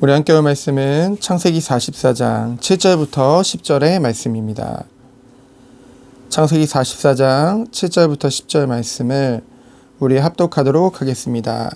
우리 함께 볼 말씀은 창세기 44장 7절부터 10절의 말씀입니다. 창세기 44장 7절부터 10절 말씀을 우리 합독하도록 하겠습니다.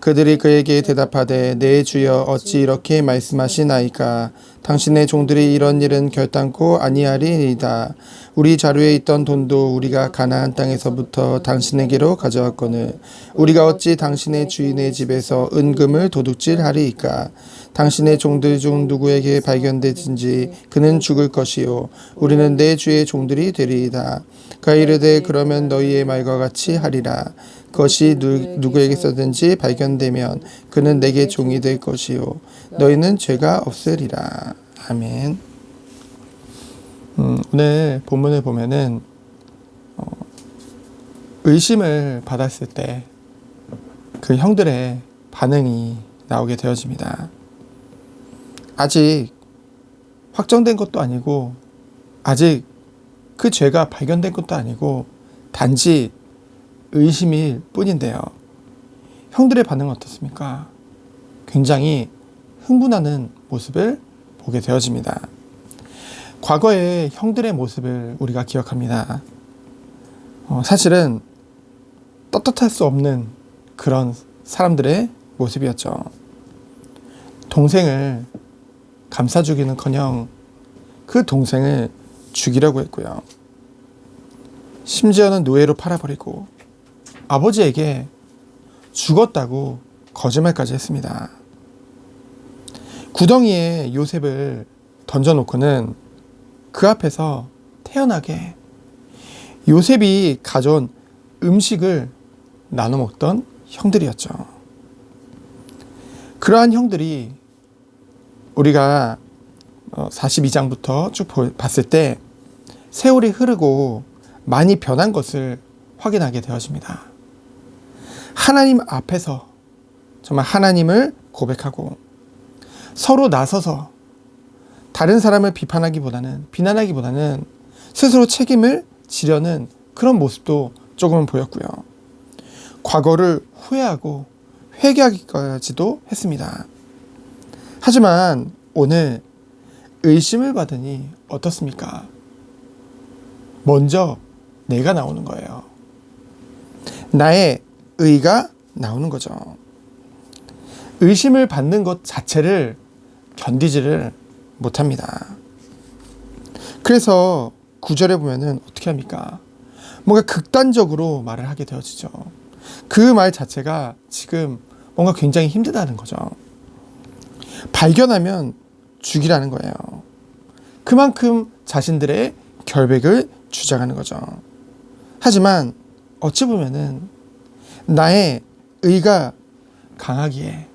그들이 그에게 대답하되 내 주여 어찌 이렇게 말씀하시나이까. 당신의 종들이 이런 일은 결단코 아니하리이다. 우리 자루에 있던 돈도 우리가 가나안 땅에서부터 당신에게로 가져왔거늘 우리가 어찌 당신의 주인의 집에서 은금을 도둑질하리이까. 당신의 종들 중 누구에게 발견되든지 그는 죽을 것이요 우리는 내 주의 종들이 되리이다. 그가 이르되 그러면 너희의 말과 같이 하리라. 그것이 누구에게서든지 발견되면 그는 내게 종이 될 것이요 너희는 죄가 없으리라. 아멘. 오늘 본문을 보면은 의심을 받았을 때 그 형들의 반응이 나오게 되어집니다. 아직 확정된 것도 아니고 아직 그 죄가 발견된 것도 아니고 단지 의심일 뿐인데요. 형들의 반응은 어떻습니까? 굉장히 흥분하는 모습을 보게 되어집니다. 과거의 형들의 모습을 우리가 기억합니다. 사실은 떳떳할 수 없는 그런 사람들의 모습이었죠. 동생을 감싸주기는커녕 그 동생을 죽이려고 했고요. 심지어는 노예로 팔아버리고 아버지에게 죽었다고 거짓말까지 했습니다. 구덩이에 요셉을 던져놓고는 그 앞에서 태연하게 요셉이 가져온 음식을 나눠 먹던 형들이었죠. 그러한 형들이 우리가 42장부터 쭉 봤을 때 세월이 흐르고 많이 변한 것을 확인하게 되어집니다. 하나님 앞에서 정말 하나님을 고백하고 서로 나서서 다른 사람을 비난하기보다는 스스로 책임을 지려는 그런 모습도 조금은 보였고요. 과거를 후회하고 회개하기까지도 했습니다. 하지만 오늘 의심을 받으니 어떻습니까? 먼저 내가 나오는 거예요. 나의 의가 나오는 거죠. 의심을 받는 것 자체를 견디지를 못합니다. 그래서 9절에 보면은 어떻게 합니까? 뭔가 극단적으로 말을 하게 되어지죠. 그 말 자체가 지금 뭔가 굉장히 힘들다는 거죠. 발견하면 죽이라는 거예요. 그만큼 자신들의 결백을 주장하는 거죠. 하지만 어찌 보면은 나의 의가 강하기에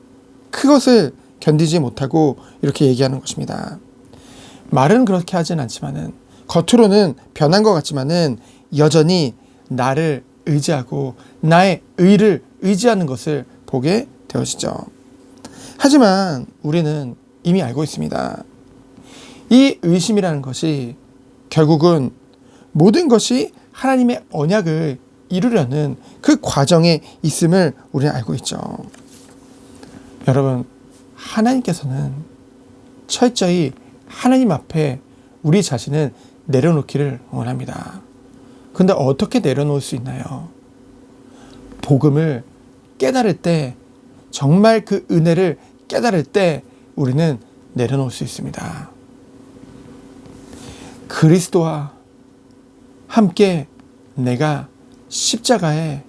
그것을 견디지 못하고 이렇게 얘기하는 것입니다. 말은 그렇게 하진 않지만은 겉으로는 변한 것 같지만은 여전히 나를 의지하고 나의 의를 의지하는 것을 보게 되어지죠. 하지만 우리는 이미 알고 있습니다. 이 의심이라는 것이 결국은 모든 것이 하나님의 언약을 이루려는 그 과정에 있음을 우리는 알고 있죠. 여러분, 하나님께서는 철저히 하나님 앞에 우리 자신을 내려놓기를 원합니다. 근데 어떻게 내려놓을 수 있나요? 복음을 깨달을 때, 정말 그 은혜를 깨달을 때 우리는 내려놓을 수 있습니다. 그리스도와 함께 내가 십자가에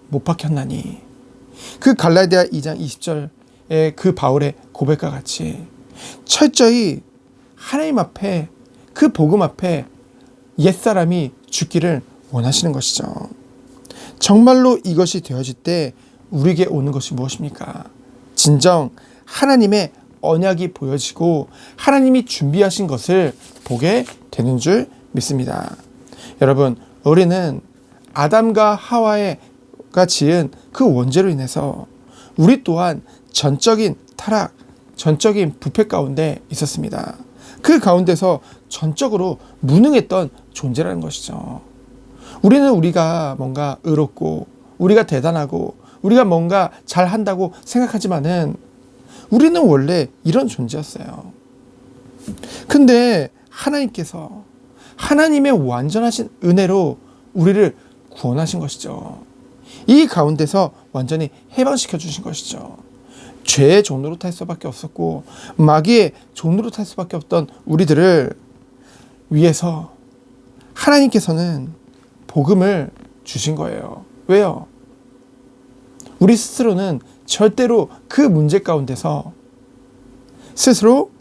못 박혔나니, 그 갈라디아 2장 20절의 그 바울의 고백과 같이 철저히 하나님 앞에, 그 복음 앞에 옛사람이 죽기를 원하시는 것이죠. 정말로 이것이 되어질 때 우리에게 오는 것이 무엇입니까? 진정 하나님의 언약이 보여지고 하나님이 준비하신 것을 보게 되는 줄 믿습니다. 여러분, 우리는 아담과 하와가 지은 그 원죄로 인해서 우리 또한 전적인 타락, 전적인 부패 가운데 있었습니다. 그 가운데서 전적으로 무능했던 존재라는 것이죠. 우리는 우리가 뭔가 의롭고 우리가 대단하고 우리가 뭔가 잘한다고 생각하지만은 우리는 원래 이런 존재였어요. 근데 하나님께서 하나님의 완전하신 은혜로 우리를 구원하신 것이죠. 이 가운데서 완전히 해방시켜 주신 것이죠. 죄의 종로로 탈 수밖에 없었고 마귀의 종로로 탈 수밖에 없던 우리들을 위해서 하나님께서는 복음을 주신 거예요. 왜요? 우리 스스로는 절대로 그 문제 가운데서 스스로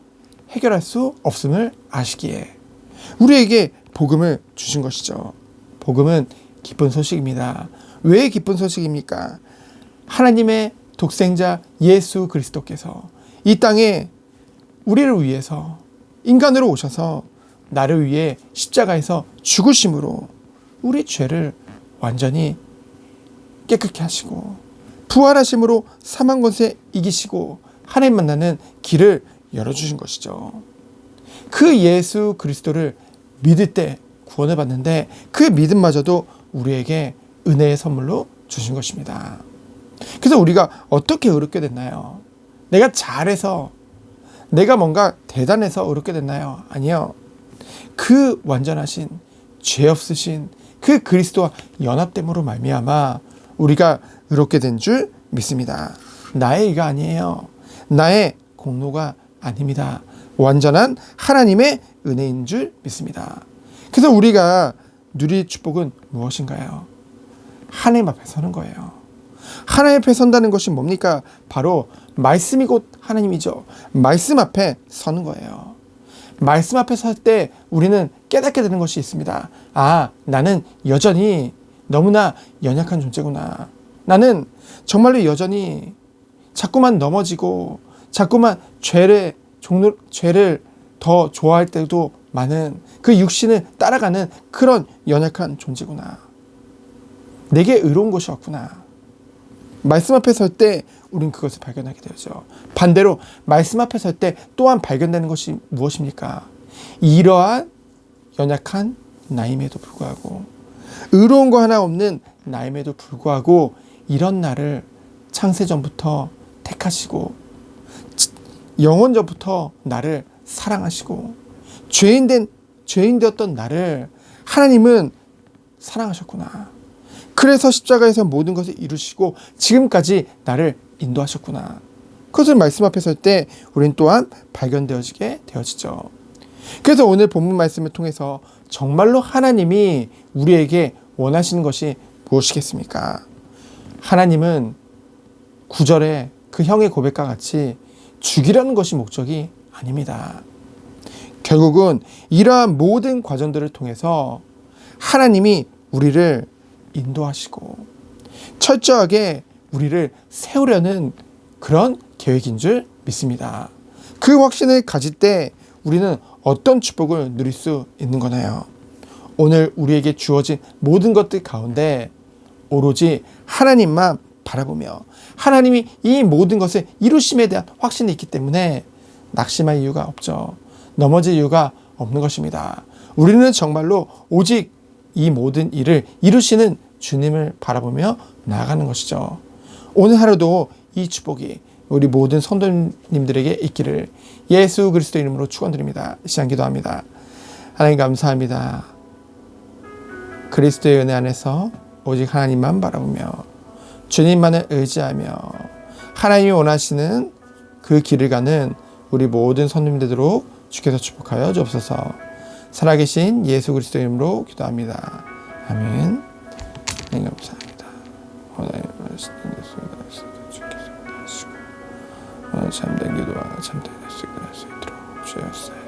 해결할 수 없음을 아시기에 우리에게 복음을 주신 것이죠. 복음은 기쁜 소식입니다. 왜 기쁜 소식입니까? 하나님의 독생자 예수 그리스도께서 이 땅에 우리를 위해서 인간으로 오셔서 나를 위해 십자가에서 죽으심으로 우리 죄를 완전히 깨끗게 하시고 부활하심으로 사망 권세 이기시고 하나님 만나는 길을 열어주신 것이죠. 그 예수 그리스도를 믿을 때 구원을 받는데 그 믿음마저도 우리에게 은혜의 선물로 주신 것입니다. 그래서 우리가 어떻게 의롭게 됐나요? 내가 잘해서 내가 뭔가 대단해서 의롭게 됐나요? 아니요. 그 완전하신 죄 없으신 그 그리스도와 연합됨으로 말미암아 우리가 의롭게 된 줄 믿습니다. 나의 의가 아니에요. 나의 공로가 아닙니다. 완전한 하나님의 은혜인 줄 믿습니다. 그래서 우리가 누릴 축복은 무엇인가요? 하나님 앞에 서는 거예요. 하나님 앞에 선다는 것이 뭡니까? 바로 말씀이 곧 하나님이죠. 말씀 앞에 서는 거예요. 말씀 앞에 설 때 우리는 깨닫게 되는 것이 있습니다. 아, 나는 여전히 너무나 연약한 존재구나. 나는 정말로 여전히 자꾸만 넘어지고 자꾸만 죄를 더 좋아할 때도 많은 그 육신을 따라가는 그런 연약한 존재구나. 내게 의로운 것이 없구나. 말씀 앞에 설 때 우린 그것을 발견하게 되죠. 반대로 말씀 앞에 설 때 또한 발견되는 것이 무엇입니까? 이러한 연약한 나임에도 불구하고 의로운 거 하나 없는 나임에도 불구하고 이런 나를 창세전부터 택하시고 영원전부터 나를 사랑하시고 죄인 되었던 나를 하나님은 사랑하셨구나. 그래서 십자가에서 모든 것을 이루시고 지금까지 나를 인도하셨구나. 그것을 말씀 앞에 설 때 우린 또한 발견되어지게 되어지죠. 그래서 오늘 본문 말씀을 통해서 정말로 하나님이 우리에게 원하시는 것이 무엇이겠습니까? 하나님은 9절에 그 형의 고백과 같이 죽이라는 것이 목적이 아닙니다. 결국은 이러한 모든 과정들을 통해서 하나님이 우리를 인도하시고 철저하게 우리를 세우려는 그런 계획인 줄 믿습니다. 그 확신을 가질 때 우리는 어떤 축복을 누릴 수 있는 거나요? 오늘 우리에게 주어진 모든 것들 가운데 오로지 하나님만 바라보며 하나님이 이 모든 것을 이루심에 대한 확신이 있기 때문에 낙심할 이유가 없죠. 넘어질 이유가 없는 것입니다. 우리는 정말로 오직 이 모든 일을 이루시는 주님을 바라보며 나아가는 것이죠. 오늘 하루도 이 축복이 우리 모든 성도님들에게 있기를 예수 그리스도 이름으로 축원드립니다. 시간 기도합니다. 하나님 감사합니다. 그리스도의 은혜 안에서 오직 하나님만 바라보며 주님만을 의지하며 하나님이 원하시는 그 길을 가는 우리 모든 성도님들 되도록 주께서 축복하여 주옵소서. 살아계신 예수 그리스도 이름으로 기도합니다. 아멘. 하나님 감사합니다. 오늘 참된 기도와 참된 말씀을 할 수 있도록 주옵소서.